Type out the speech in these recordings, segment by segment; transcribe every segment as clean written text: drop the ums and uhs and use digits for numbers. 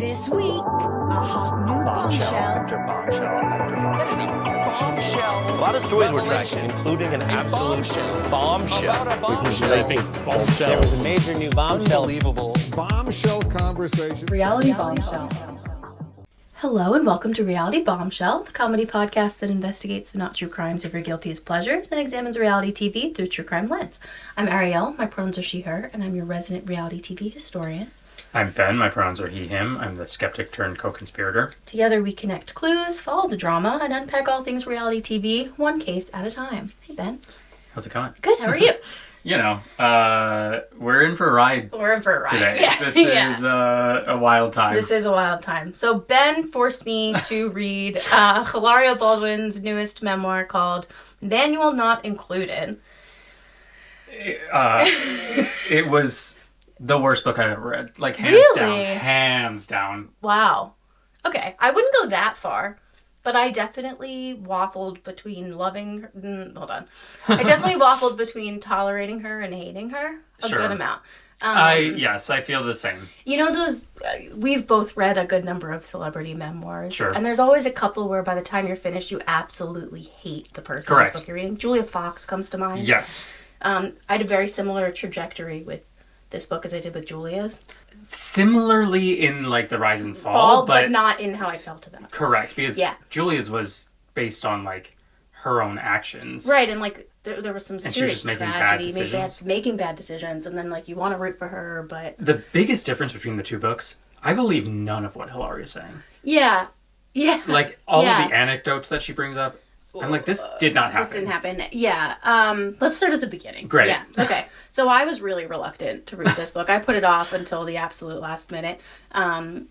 This week, a hot new bombshell. After bombshell after bombshell. Bombshell. A lot of stories were revelation. tracking, including an absolute bombshell. About a bombshell. There was a major new bombshell. Unbelievable. Bombshell conversation. Reality Bombshell. Hello and welcome to Reality Bombshell, the comedy podcast that investigates the not true crimes of your guiltiest pleasures and examines reality TV through true crime lens. I'm Ariel, my pronouns are she, her, and I'm your resident reality TV historian. I'm Ben, my pronouns are he, him. I'm the skeptic turned co-conspirator. Together we connect clues, follow the drama, and unpack all things reality TV, one case at a time. Hey Ben. How's it going? Good, how are you? You know, we're in for a ride We're in for a ride. today. Yeah. This is a wild time. This is a wild time. So Ben forced me to read Hilaria Baldwin's newest memoir called Manual Not Included. It was the worst book I've ever read. Like, hands Really? down. Hands down. Wow. Okay, I wouldn't go that far, but I definitely waffled between loving her. I definitely waffled between tolerating her and hating her a Sure. good amount. Yes, I feel the same. You know those, we've both read a good number of celebrity memoirs. Sure. And there's always a couple where by the time you're finished, you absolutely hate the person whose Correct. book you're reading. Julia Fox comes to mind. Yes. I had a very similar trajectory with this book as I did with Julia's. Similarly in, like, the rise and fall, But not in how I felt about it. Correct, because Yeah. Julia's was based on, like, her own actions. Right, and like there was some And she was serious just making bad tragedy, maybe decisions. making bad decisions, and then like you want to root for her, but The biggest difference between the two books, I believe none of what Hilaria is saying. yeah, Like, all Yeah. of the anecdotes that she brings up, I'm like, this did not happen. This didn't happen. Yeah. Let's start at the beginning. Great. Yeah. Okay. So I was really reluctant to read this book. I put it off until the absolute last minute.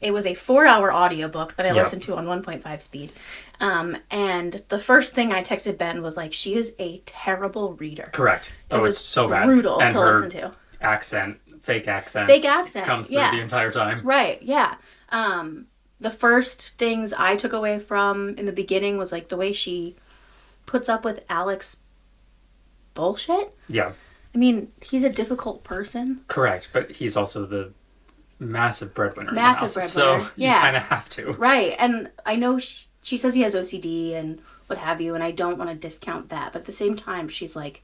It was a 4-hour audiobook that I Yep. listened to on 1.5 speed. And the first thing I texted Ben was like, she is a terrible reader. Correct. It Oh, was it's so bad. brutal And to her listen to. fake accent, Fake accent. comes through yeah. the entire time. Right, yeah. The first things I took away from in the beginning was like the way she puts up with Alec's bullshit. Yeah, I mean, he's a difficult person. correct. But he's also the massive breadwinner. Massive in the house, breadwinner, So yeah. you kind of have to. Right, and I know she says he has OCD and what have you, and I don't want to discount that. But at the same time, she's like,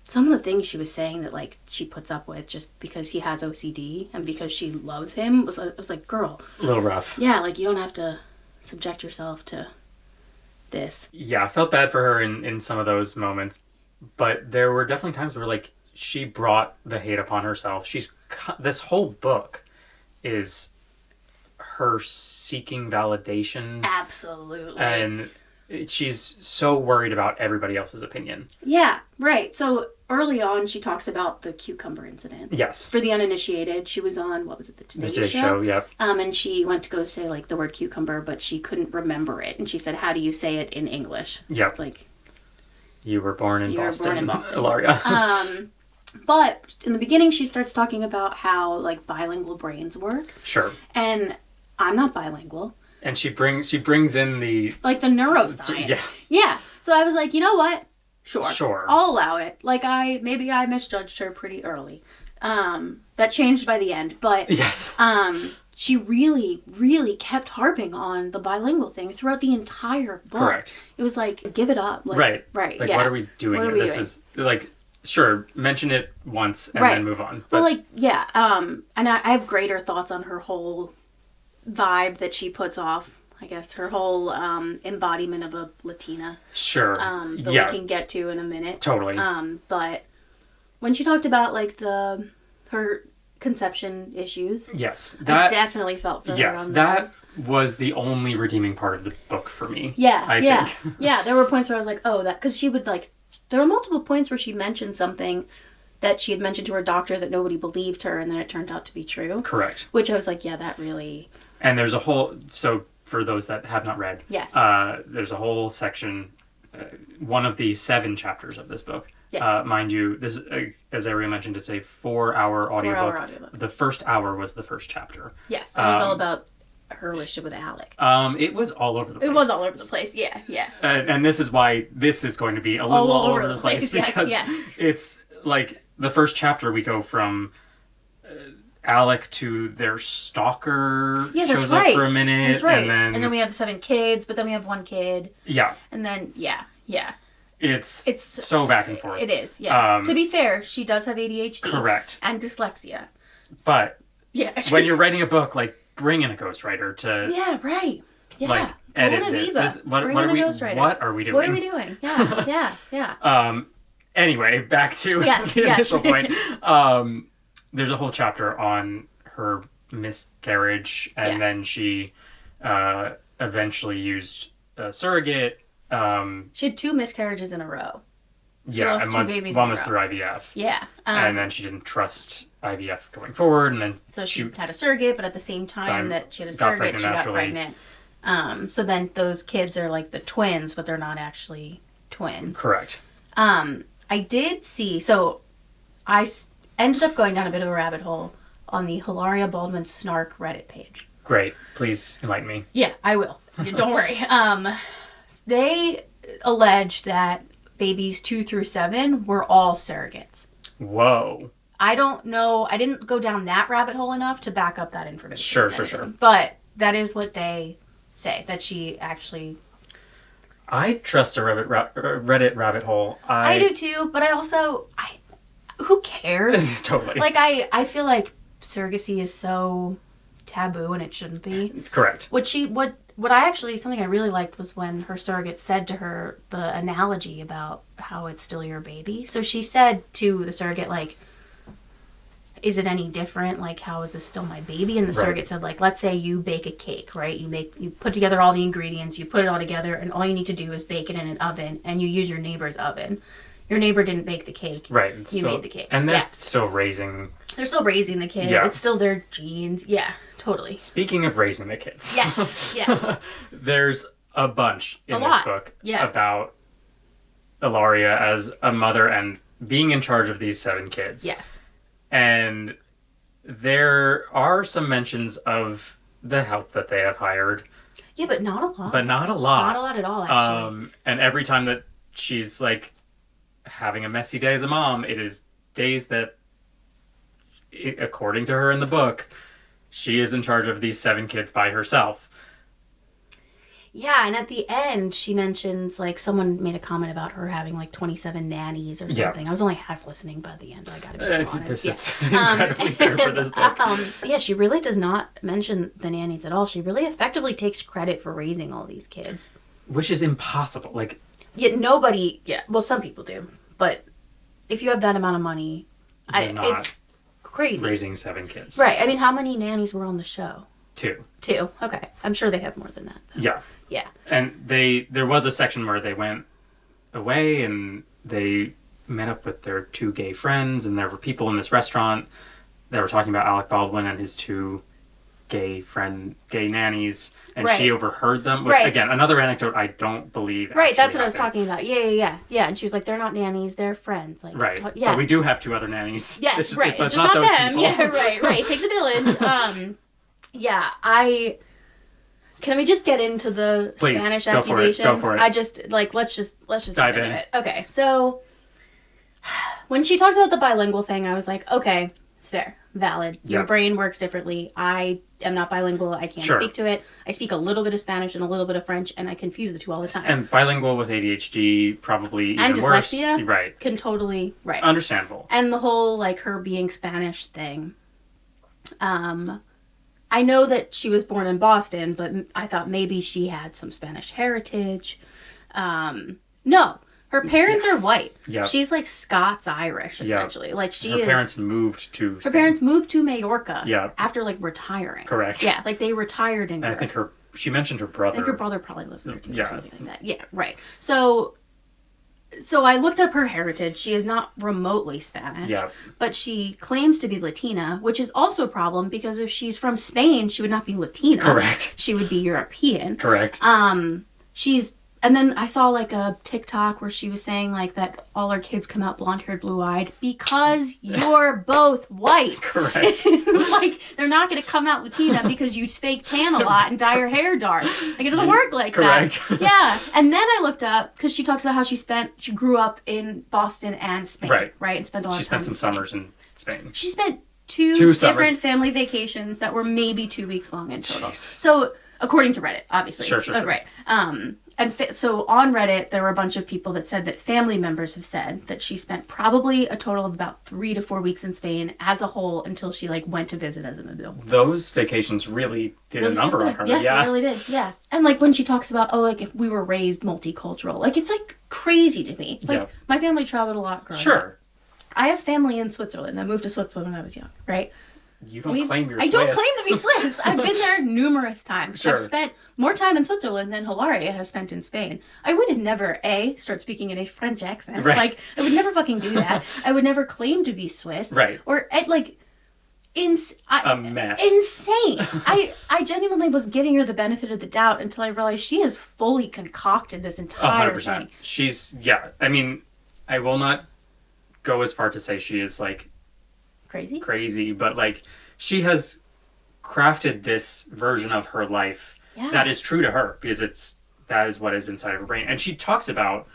some of the things she was saying that like she puts up with just because he has OCD and because she loves him was like, girl, A little rough. yeah, like you don't have to subject yourself to this. Yeah, I felt bad for her in some of those moments. But there were definitely times where, like, she brought the hate upon herself. This whole book is her seeking validation. Absolutely. And she's so worried about everybody else's opinion. Yeah, right. So early on, she talks about the cucumber incident. Yes. For the uninitiated, she was on, what was it, the Today Show? Yep. And she went to go say, like, the word cucumber, but she couldn't remember it. And she said, how do you say it in English? Yep. It's like, You were born in Boston, Hilaria. but in the beginning, she starts talking about how, like, bilingual brains work. Sure. And I'm not bilingual. And she brings in the... Like, the neuroscience. Yeah. Yeah. So I was like, you know what? Sure. I'll allow it. Like, maybe I misjudged her pretty early. That changed by the end. But Yes. she really, really kept harping on the bilingual thing throughout the entire book. Correct. It was like, give it up. Like, Right. Like, yeah. what are we doing here? This is, like, sure, mention it once and then move on. But Well, like, yeah. And I have greater thoughts on her whole vibe that she puts off. I guess her whole embodiment of a Latina. sure. That yeah. we can get to in a minute. Totally. But when she talked about like her conception issues, Yes. I definitely felt for her. Yes, on that those. was the only redeeming part of the book for me. Yeah, I think. yeah. There were points where I was like, oh, that, because she would like. There were multiple points where she mentioned something that she had mentioned to her doctor that nobody believed her, and then it turned out to be true. Correct. Which I was like, yeah, that really. And there's a whole, so for those that have not read, Yes. There's a whole section, one of the 7 chapters of this book. Yes. Mind you, this is, as Ariel mentioned, it's a 4-hour audiobook. 4-hour audiobook. The first hour was the first chapter. Yes, it was all about her relationship with Alec. It was all over the place. It was all over the place. Yeah. And this is why this is going to be a little all over the place yes, because yes. it's like the first chapter we go from Alec to their stalker Yeah, that's shows right. up for a minute. That's right. And then we have 7 kids, but then we have 1 kid. Yeah. And then, yeah. It's so back and forth. It is, yeah. To be fair, she does have ADHD. Correct. And dyslexia. But Yeah. when you're writing a book, like, bring in a ghostwriter to... Yeah, right. Yeah. Like, edit this. What are we doing? What are we doing? Yeah. Anyway, back to the initial point. There's a whole chapter on her miscarriage, and then she eventually used a surrogate. She had 2 miscarriages in a row. Yeah, and one was through IVF. Yeah. And then she didn't trust IVF going forward, and then... So she had a surrogate, but at the same time that she had a surrogate, she got pregnant. So then those kids are like the twins, but they're not actually twins. Correct. I did see... So I ended up going down a bit of a rabbit hole on the Hilaria Baldwin Snark Reddit page. Great. Please enlighten me. Yeah, I will. Don't worry. They allege that babies 2 through 7 were all surrogates. Whoa. I don't know. I didn't go down that rabbit hole enough to back up that information. Sure. But that is what they say, that she actually... I trust a Reddit rabbit hole. I do too, but I also... who cares? Totally. Like, I feel like surrogacy is so taboo and it shouldn't be. Correct. Something I really liked was when her surrogate said to her the analogy about how it's still your baby. So she said to the surrogate, like, is it any different? Like, how is this still my baby? And the surrogate said, like, let's say you bake a cake, right? You put together all the ingredients, you put it all together, and all you need to do is bake it in an oven, and you use your neighbor's oven. Your neighbor didn't bake the cake. Right. You made the cake. And they're still raising... They're still raising the kid. Yeah. It's still their genes. Yeah, totally. Speaking of raising the kids. Yes. There's a bunch in this book Yeah. about Hilaria as a mother and being in charge of these 7 kids. Yes. And there are some mentions of the help that they have hired. Yeah, but not a lot. Not a lot at all, actually. And every time that she's, like, having a messy day as a mom, it is days that, according to her in the book, she is in charge of these 7 kids by herself. Yeah, and at the end, she mentions, like, someone made a comment about her having, like, 27 nannies or something. I was only half listening by the end, I gotta be so honest. This is incredibly fair for this book. Yeah, she really does not mention the nannies at all. She really effectively takes credit for raising all these kids. Which is impossible. Like, Yet well, some people do. But if you have that amount of money, it's crazy. Raising 7 kids. Right. I mean, how many nannies were on the show? 2. Okay. I'm sure they have more than that, though. Yeah. Yeah. And there was a section where they went away and they met up with their 2 gay friends, and there were people in this restaurant that were talking about Alec Baldwin and his 2 gay nannies, and she overheard them. Which, again, another anecdote I don't believe. Right, that's what I was talking about. Yeah. And she was like, "They're not nannies; they're friends." Like, right. But we do have 2 other nannies. Yes, But it's just not those them. people. Yeah, right. It takes a village. Can we just get into the Spanish accusations? Go for it. Let's just dive get in. into it. Okay, so when she talks about the bilingual thing, I was like, okay, fair, valid. Your brain works differently. I am not bilingual. I can't speak to it. I speak a little bit of Spanish and a little bit of French, and I confuse the 2 all the time. And bilingual with ADHD, probably even worse. And dyslexia, right? Can totally Understandable. And the whole like her being Spanish thing. I know that she was born in Boston, but I thought maybe she had some Spanish heritage. No, her parents are white. Yep. She's like Scots-Irish, essentially. Yep. Like her parents moved to Spain. Her parents moved to Majorca after like retiring. Correct. Yeah, like they retired in Europe. I think she mentioned her brother. I think her brother probably lives there too or something like that. Yeah, right. So I looked up her heritage. She is not remotely Spanish. Yeah. But she claims to be Latina, which is also a problem because if she's from Spain, she would not be Latina. Correct. She would be European. Correct. And then I saw like a TikTok where she was saying like that all her kids come out blonde-haired, blue-eyed because you're both white. Correct. Like they're not going to come out Latina because you fake tan a lot and dye your hair dark. Like it doesn't work like Correct. that. Yeah. And then I looked up because she talks about how she grew up in Boston and Spain. Right. And spent a lot of time. She spent some summers in Spain. She spent two Two summers. different family vacations that were maybe 2 weeks long in total. Jesus. So, according to Reddit, obviously. Sure. Right. So on Reddit, there were a bunch of people that said that family members have said that she spent probably a total of about 3 to 4 weeks in Spain as a whole until she like went to visit as an adult. Those vacations really did a number on her. Yeah, it really did. Yeah. And like when she talks about, oh, like if we were raised multicultural, like it's like crazy to me. Like my family traveled a lot growing up. Sure. I have family in Switzerland. I moved to Switzerland when I was young, right? You don't claim you're I Swiss. don't claim to be Swiss. I've been there numerous times. Sure. I've spent more time in Switzerland than Hilaria has spent in Spain. I would never, start speaking in a French accent. Right. Like, I would never fucking do that. I would never claim to be Swiss. Right. Or, like, A mess. insane. I genuinely was giving her the benefit of the doubt until I realized she has fully concocted this entire 100%. thing. She's, I mean, I will not go as far to say she is, like, crazy, but like she has crafted this version of her life that is true to her because that is what is inside of her brain. And she talks about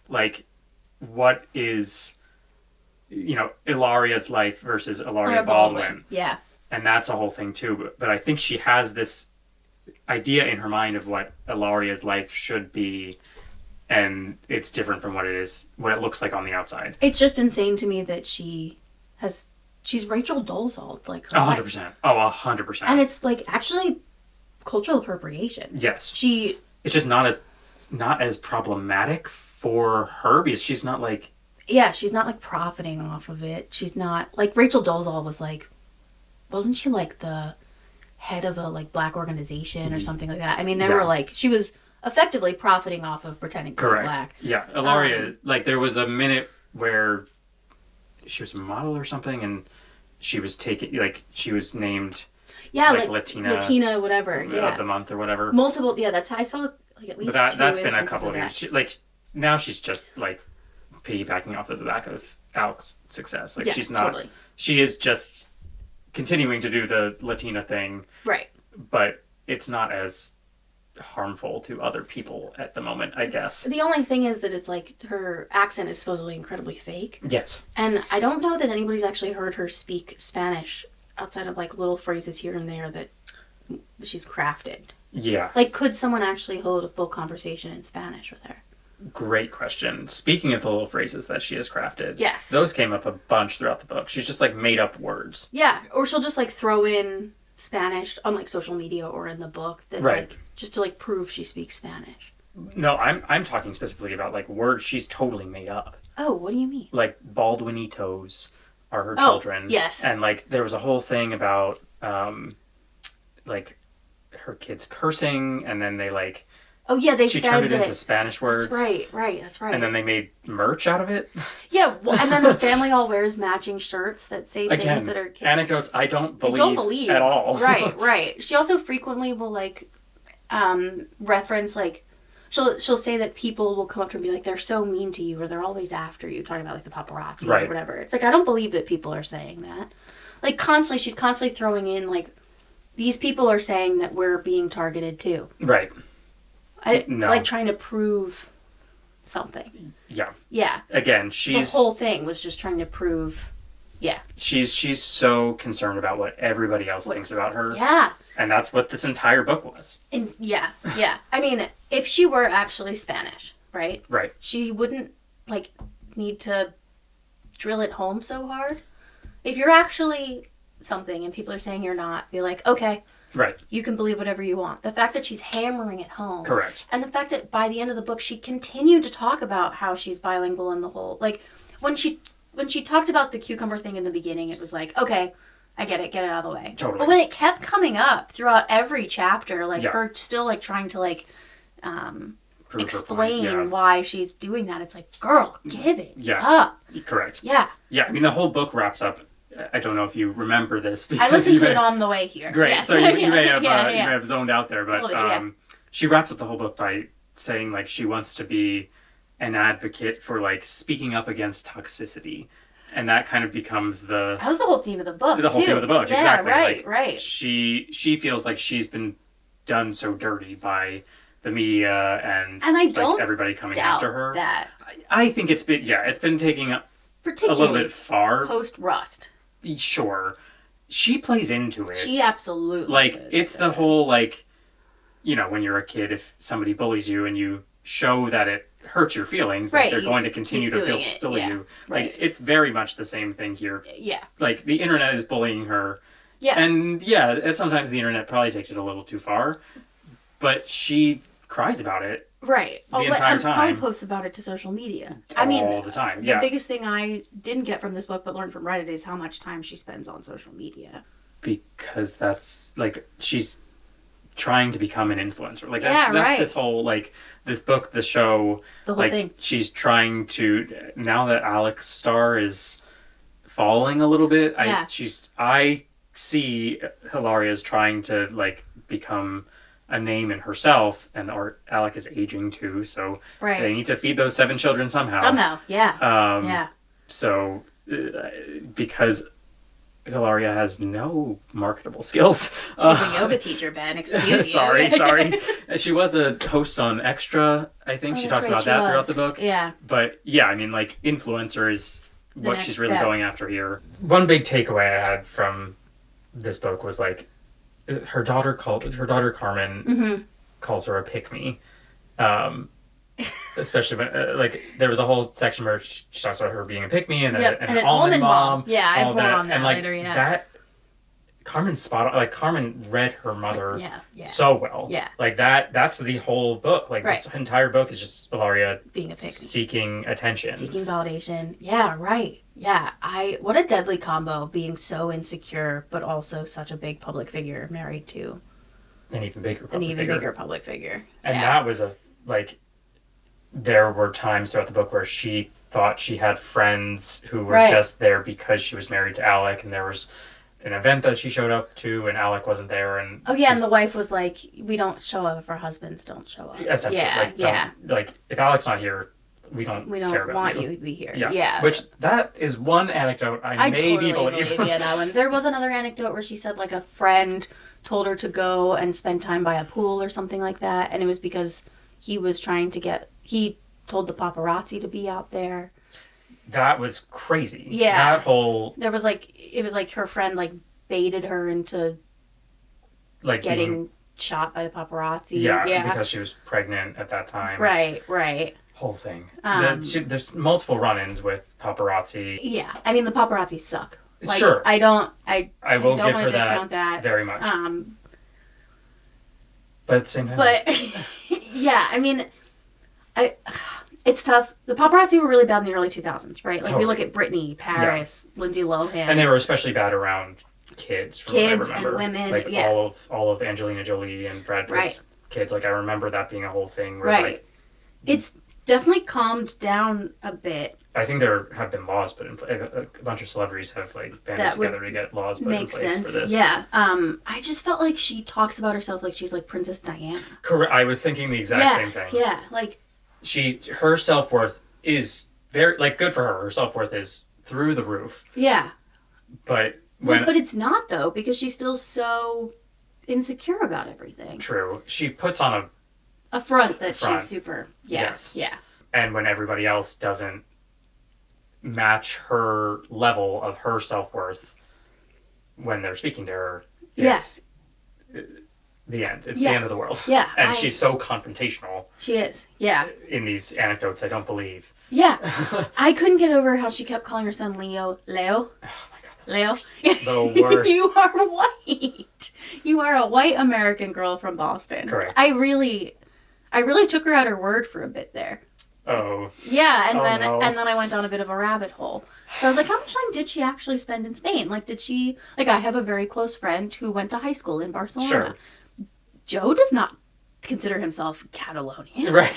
like what is, Hilaria's life versus Hilaria Baldwin. Yeah. And that's a whole thing too. But I think she has this idea in her mind of what Hilaria's life should be, and it's different from what it looks like on the outside. It's just insane to me that she's Rachel Dolezal, like her 100%. life. Oh, 100%. And it's like actually cultural appropriation. Yes. It's just not as problematic for her because she's not like... Yeah, she's not like profiting off of it. She's not like Rachel Dolezal was like, wasn't she like the head of a like black organization or something like that? I mean, they were like, she was effectively profiting off of pretending to be black. Yeah, Hilaria, like there was a minute where she was a model or something and she was she was named like Latina whatever of the month or whatever. Multiple, that's how I saw like at least but two that's been a couple of instances years. Like now she's just like piggybacking off of the back of Alec's success. Like she's not totally. She is just continuing to do the Latina thing. Right. But it's not as harmful to other people at the moment, I guess. The only thing is that it's like her accent is supposedly incredibly fake. Yes. And I don't know that anybody's actually heard her speak Spanish outside of like little phrases here and there that she's crafted. Yeah. Like, could someone actually hold a full conversation in Spanish with her? Great question. Speaking of the little phrases that she has crafted, yes, those came up a bunch throughout the book. She's just like made up words. Yeah, or she'll just like throw in Spanish on like social media or in the book that like just to like prove she speaks Spanish. No, I'm talking specifically about like words she's totally made up. Oh, what do you mean? Like Baldwinitos are her children. Yes. And like there was a whole thing about like her kids cursing, and then they like she said turned it into Spanish words. That's right. And then they made merch out of it. Yeah, well, and then the family all wears matching shirts that say things that are anecdotes I don't believe at all. Right. She also frequently will like reference like she'll say that people will come up to her and be like, they're so mean to you or they're always after you, talking about like the paparazzi or whatever. It's like, I don't believe that people are saying that. Like she's constantly throwing in like, these people are saying that we're being targeted too. Right. Like trying to prove something. Yeah. Yeah. Again, the whole thing was just trying to prove. Yeah. She's so concerned about what everybody else thinks about her. Yeah. And that's what this entire book was. And yeah. I mean, if she were actually Spanish, right? Right. She wouldn't like need to drill it home so hard. If you're actually something and people are saying you're not, be like, okay. Right. You can believe whatever you want. The fact that she's hammering it home. Correct. And the fact that by the end of the book, she continued to talk about how she's bilingual in the whole... Like, when she talked about the cucumber thing in the beginning, it was like, okay, I get it out of the way. Totally. But when it kept coming up throughout every chapter, like, her still, like, trying to, like, explain why she's doing that, it's like, girl, give it up. Correct. Yeah. Yeah, I mean, the whole book wraps up... I don't know if you remember this. Because I listened to it on the way here. Great. Yes. So you may have zoned out there, but she wraps up the whole book by saying like she wants to be an advocate for like speaking up against toxicity, and that kind of becomes that was the whole theme of the book. Theme of the book, yeah, exactly. Right. She feels like she's been done so dirty by the media and I don't like, everybody coming after her. That I think it's been taking a little bit far. Post Rust. Sure. she plays into it. She absolutely like did. it's the whole like, you know, when you're a kid, if somebody bullies you and you show that it hurts your feelings, Right, like they're you going to continue keep to doing it, bully yeah, you. right. Like it's very much the same thing here. Yeah. Like the internet is bullying her. Yeah. And yeah, and sometimes the internet probably takes it a little too far, but she cries about it Right. the entire and probably time. posts about it to social media. All the time. The Yeah. biggest thing I didn't get from this book but learned from Reddit is how much time she spends on social media. Because that's like she's trying to become an influencer. Like that's, Yeah, that's right. this whole like this book, the show, The whole like thing. she's trying to, now that Alec's star is falling a little bit, Yeah. I see Hilaria's trying to like become a name in herself, and Alec is aging too, so Right. they need to feed those 7 children somehow. Somehow. Yeah. Yeah. So because Hilaria has no marketable skills. She's a yoga teacher, Ben. Excuse you. sorry. She was a host on Extra, I think. She talks about that throughout the book. Yeah. But yeah, I mean, like, influencer is what next she's really step. going after here. One big takeaway I had from this book was, like, her daughter Carmen Mm-hmm. calls her a pick-me. Especially when, like, there was a whole section where she talks about her being a pick-me and, Yep, an almond mom. Yeah, I all pull on that and, like, later, yeah. that, Carmen's spot on. Like, Carmen read her mother Yeah. so well. Yeah. Like, that's the whole book. Like, this entire book is just Hilaria Being a pick-me. seeking attention. Seeking validation. Yeah, right. Yeah. What a deadly combo, being so insecure, but also such a big public figure, married to An even bigger public an even figure. bigger public figure. And yeah. that was there were times throughout the book where she thought she had friends who were Right. just there because she was married to Alec, and there was an event that she showed up to and Alec wasn't there, and Oh yeah, and the wife was like, "We don't show up if our husbands don't show up." essentially Yeah, like if Alec's not here, we don't we care don't about want you. you to be here. Yeah. Yeah. Which that is one anecdote I I maybe totally believe. believe that one. There was another anecdote where she said like a friend told her to go and spend time by a pool or something like that, and it was because he was trying to he told the paparazzi to be out there. That was crazy. Yeah. That whole It was like her friend like baited her into like getting being, shot by the paparazzi. yeah, because she was pregnant at that time. Right. Whole thing. There's multiple run-ins with paparazzi. Yeah. I mean, the paparazzi suck. Like, Sure. I will don't give want her to discount that very much. But at the same time, But yeah, I mean, it's tough. The paparazzi were really bad in the early 2000s, right? Like we Totally. look at Britney, Paris, Lindsay Lohan, and they were especially bad around kids. From Kids what I remember. and women, like yeah. all of Angelina Jolie and Brad Pitt's kids. Like I remember that being a whole thing. Where, right. Like, It's definitely calmed down a bit. I think there have been laws put in place. A bunch of celebrities have like banded That would together to get laws put in Makes place sense. for this. Yeah. I just felt like she talks about herself like she's like Princess Diana. Correct. I was thinking the exact same thing. Yeah. Like Her self-worth is very like good for her. Her self-worth is through the roof. yeah. But But it's not though, because she's still so insecure about everything. true, she puts on A front that Front. she's super. Yeah. Yes. Yeah. and when everybody else doesn't match her level of her self-worth when they're speaking to her, it's the end. It's the Yeah. end of the world. Yeah, And she's so confrontational She is. Yeah. in these anecdotes, I don't believe. Yeah. I couldn't get over how she kept calling her son Leo. Leo? Oh my god. Leo? The worst. You are white. You are a white American girl from Boston. Correct. I really took her at her word for a bit there. Oh. Yeah, and Oh, then no. I went down a bit of a rabbit hole. So I was like, how much time did she actually spend in Spain? Like, did she... Like, I have a very close friend who went to high school in Barcelona. Sure. Joe does not consider himself Catalonian. Right.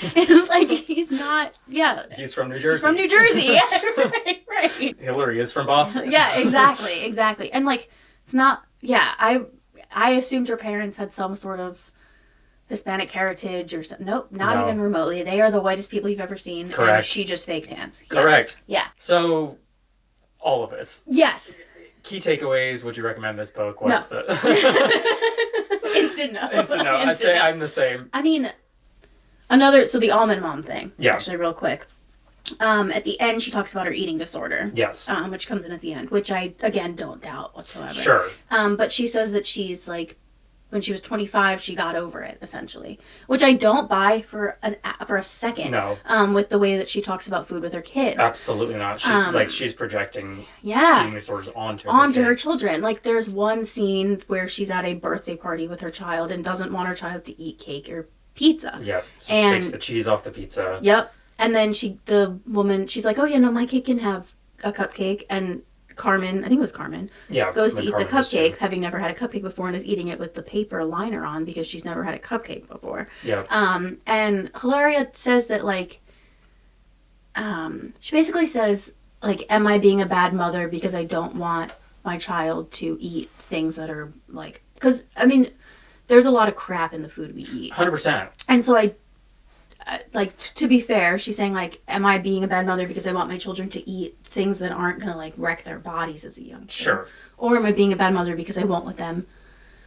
Like, he's not... Yeah. He's from New Jersey. From New Jersey. Yeah, right. Hillary is from Boston. Yeah, exactly. And, like, it's not... Yeah, I assumed her parents had some sort of Hispanic heritage or something. Nope, not No. even remotely. They are the whitest people you've ever seen. And Correct. she just fake dance. Yeah. Correct. Yeah. So, all of this. Yes. Key takeaways, would you recommend this book? No. What's the... Instant no. Instant no. I'd Instant say no. I'm the same. I mean, so the almond mom thing. Yeah. Actually, real quick. At the end, she talks about her eating disorder. Yes. Which comes in at the end, which I, again, don't doubt whatsoever. Sure. But she says that she's, like, when she was 25, she got over it, essentially. Which I don't buy for a second. No. With the way that she talks about food with her kids. Absolutely not. She's projecting eating disorders onto her children. Like, there's one scene where she's at a birthday party with her child and doesn't want her child to eat cake or pizza. Yep. So she takes the cheese off the pizza. Yep. And then the woman, she's like, oh yeah, no, my kid can have a cupcake. And Carmen, I think it was Carmen, goes to eat the cupcake, having never had a cupcake before, and is eating it with the paper liner on because she's never had a cupcake before. Yep. And Hilaria says that, like, she basically says, like, am I being a bad mother because I don't want my child to eat things that are, like, because, I mean, there's a lot of crap in the food we eat. 100%. And so like, to be fair, she's saying, like, am I being a bad mother because I want my children to eat things that aren't going to, like, wreck their bodies as a young kid? Sure. Or am I being a bad mother because I won't let them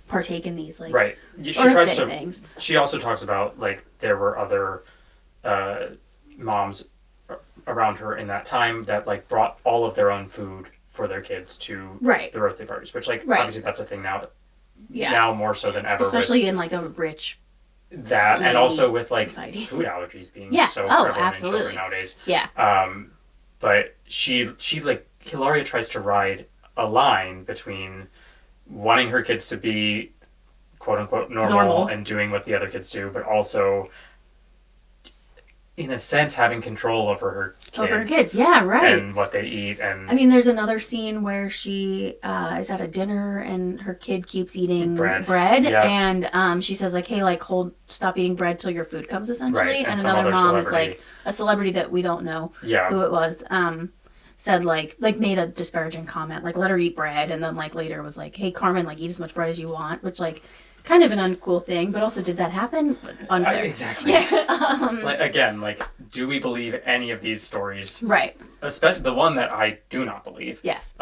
partake in these, like, right. She tries to things? She also talks about, like, there were other moms around her in that time that, like, brought all of their own food for their kids to the birthday parties, which, like, obviously that's a thing now. Yeah. Now more so than ever. Especially in, like, a rich... That, and also with, like, society. food allergies being so prevalent in children nowadays. Yeah. But she like, Hilaria tries to ride a line between wanting her kids to be, quote unquote, normal and doing what the other kids do, but also, in a sense, having control over her kids. Over her kids, yeah, right. And what they eat. And I mean, there's another scene where she is at a dinner and her kid keeps eating bread yeah. and she says, like, hey, like, stop eating bread till your food comes, essentially. Right. And another mom is, like, a celebrity that we don't know who it was, said, like, made a disparaging comment, like, let her eat bread, and then, like, later was like, hey, Carmen, like, eat as much bread as you want, which, like, kind of an uncool thing, but also, did that happen? Unclear. Exactly. Yeah. Like, again, like, do we believe any of these stories? Right. Especially the one that I do not believe. Yes.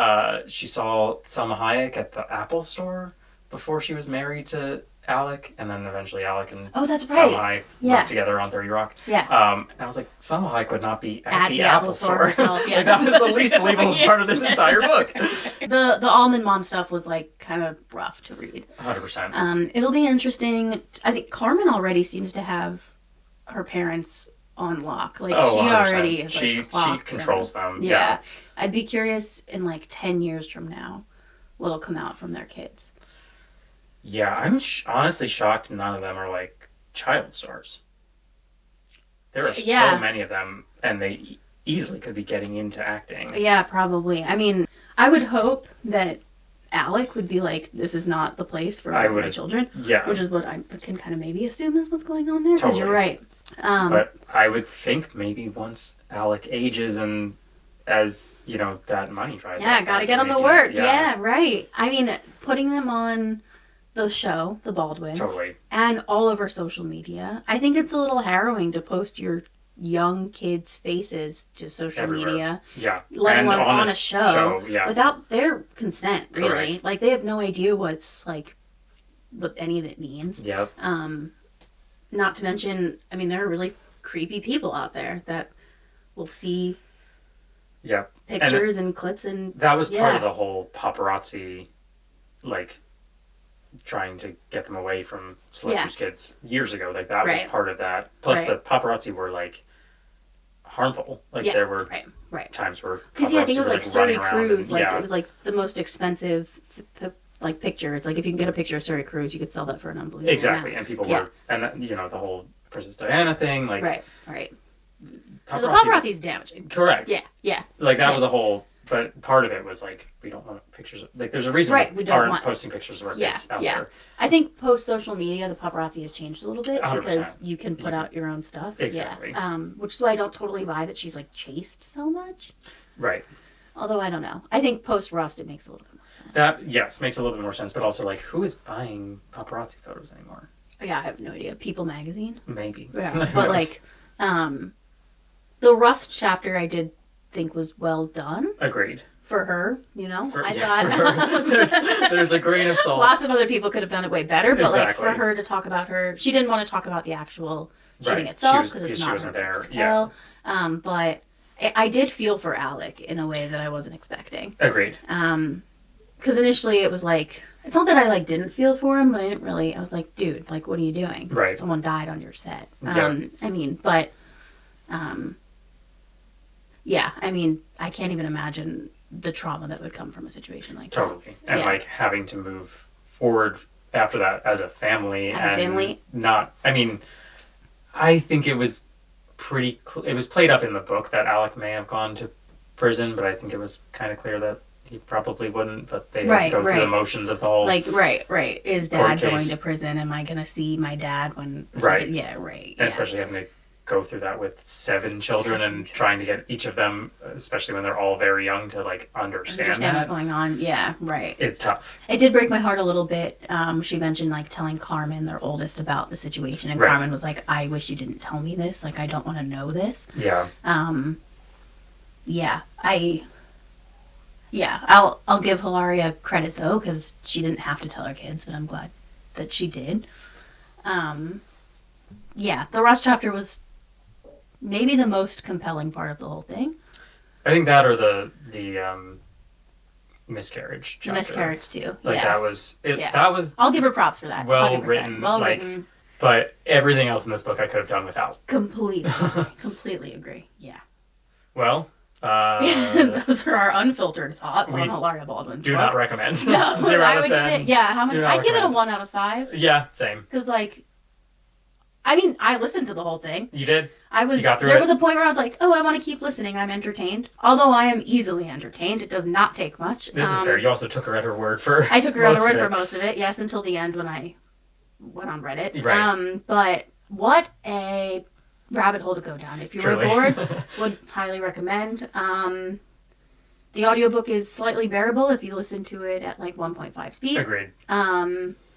She saw Selma Hayek at the Apple store before she was married to Alec, and then eventually Alec and Selma Hayek worked together on 30 Rock. Yeah. And I was like, Selma Hayek would not be at the Apple store. Herself, yeah. Like, that was the least believable part of this entire book. The almond mom stuff was, like, kind of rough to read. 100%. It'll be interesting. I think Carmen already seems to have her parents on lock. Like, she 100%. already is, she controls them. Yeah. I'd be curious in, like, 10 years from now what'll come out from their kids. Yeah, I'm honestly shocked none of them are, like, child stars. There are so many of them, and they easily could be getting into acting. Yeah, probably. I mean, I would hope that Alec would be like, this is not the place for my children. Yeah. Which is what I can kind of maybe assume is what's going on there, because you're right. But I would think maybe once Alec ages and as, you know, that money tries out. Yeah, gotta get them to work. Yeah, right. I mean, putting them on the show, the Baldwins, and all over social media. I think it's a little harrowing to post your young kids' faces to social media, let alone on a show without their consent. Really, correct. Like, they have no idea what any of it means. Yep. Not to mention, I mean, there are really creepy people out there that will see pictures and clips, and that was part of the whole paparazzi, like, trying to get them away from celebrities' kids years ago. Like, that was part of that. Plus, the paparazzi were, like, harmful. Like, there were times where because I think it was like Surrey Cruise. Like, it was like the most expensive like picture. It's like, if you can get a picture of Surrey Cruise, you could sell that for an unbelievable amount. And people were, and you know, the whole Princess Diana thing. Like, the paparazzi is damaging. Correct. Yeah. Like, that was a whole. But part of it was, like, we don't want pictures. Like, there's a reason we aren't posting pictures of our kids out there. I think post-social media, the paparazzi has changed a little bit 100%. because you can put out your own stuff. Exactly. Yeah. Which is why I don't totally buy that she's, like, chased so much. Right. Although, I don't know. I think post-Rust, it makes a little bit more sense. That, makes a little bit more sense. But also, like, who is buying paparazzi photos anymore? Yeah, I have no idea. People magazine? Maybe. Yeah. But, like, the Rust chapter I did think was well done. Agreed. For her, you know, I thought there's a grain of salt. Lots of other people could have done it way better, but like, for her to talk about she didn't want to talk about the actual shooting itself because it's not wasn't there. Yeah. But I did feel for Alec in a way that I wasn't expecting. Agreed. Because initially it was like, it's not that I like didn't feel for him, but I was like, dude, like, what are you doing? Right. Someone died on your set. Yeah. I mean, but, yeah, I mean, I can't even imagine the trauma that would come from a situation like that. Totally. And Yeah. like having to move forward after that as a family. Not, I mean, I think it was it was played up in the book that Alec may have gone to prison, but I think it was kind of clear that he probably wouldn't, but they had to go through the motions of the whole... Like, right. Is court dad going case. to prison? Am I going to see my dad when... Right. Yeah, right. And Yeah. especially having to go through that with 7 children and trying to get each of them, especially when they're all very young, to like understand what's that. going on. Yeah, right. It's tough. It did break my heart a little bit. She mentioned like telling Carmen, their oldest, about the situation, and Right. Carmen was like, "I wish you didn't tell me this. Like, I don't want to know this." Yeah. I'll give Hilaria credit though, because she didn't have to tell her kids, but I'm glad that she did. The Ross chapter was maybe the most compelling part of the whole thing. I think that or the miscarriage chapter. The miscarriage too. Like yeah. that was it. Yeah. That was I'll give her props for that. well 100%. written. Well like, written. but everything else in this book I could have done without. Completely agree. Yeah. Well, Those are our unfiltered thoughts We on Hilaria Baldwin's do book. not recommend. No, 0 I out of would 10. give it. Yeah, how many? Do not I'd give it a recommend. 1 out of 5. Yeah, same. Because like, I mean, I listened to the whole thing. You did? You got through there it? was a point where I was like, oh, I want to keep listening. I'm entertained. Although I am easily entertained. It does not take much. This is fair. You also took her at her word for I took her on her most word of for it. most of it. Yes, until the end when I went on Reddit. Right. But what a rabbit hole to go down. If you were Truly. bored, would highly recommend. The audiobook is slightly bearable if you listen to it at like 1.5 speed. Agreed.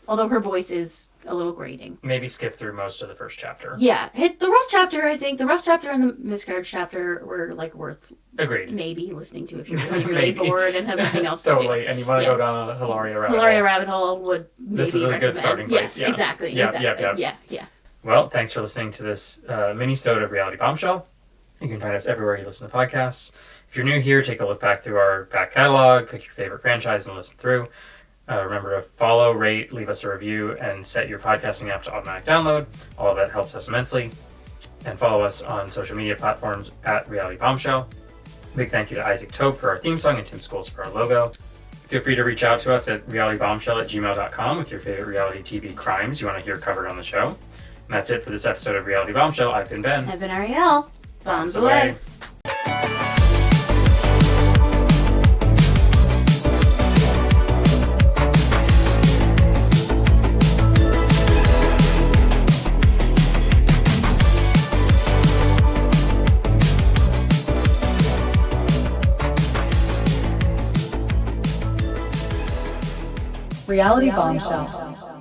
Although her voice is a little grating. Maybe skip through most of the first chapter. Yeah, hit the Rust chapter. I think the Rust chapter and the miscarriage chapter were like worth Agreed. maybe listening to if you're really, really Maybe. bored and have nothing else Totally. to do. And you want to Yeah. go down a Hilaria rabbit Hilaria hole. Rabbit Hole would maybe This is a good recommend. starting place, Yes, yeah. exactly. Yep, exactly. yep. Yeah. Well, thanks for listening to this mini-sode of Reality Bombshell. You can find us everywhere you listen to podcasts. If you're new here, take a look back through our back catalog, pick your favorite franchise, and listen through. Remember to follow, rate, leave us a review, and set your podcasting app to automatic download. All of that helps us immensely. And follow us on social media platforms at Reality Bombshell. Big thank you to Isaac Tope for our theme song and Tim Scholes for our logo. Feel free to reach out to us at realitybombshell@gmail.com with your favorite reality TV crimes you want to hear covered on the show. And that's it for this episode of Reality Bombshell. I've been Ben. I've been Ariel. Bombs away. Reality Bombshell.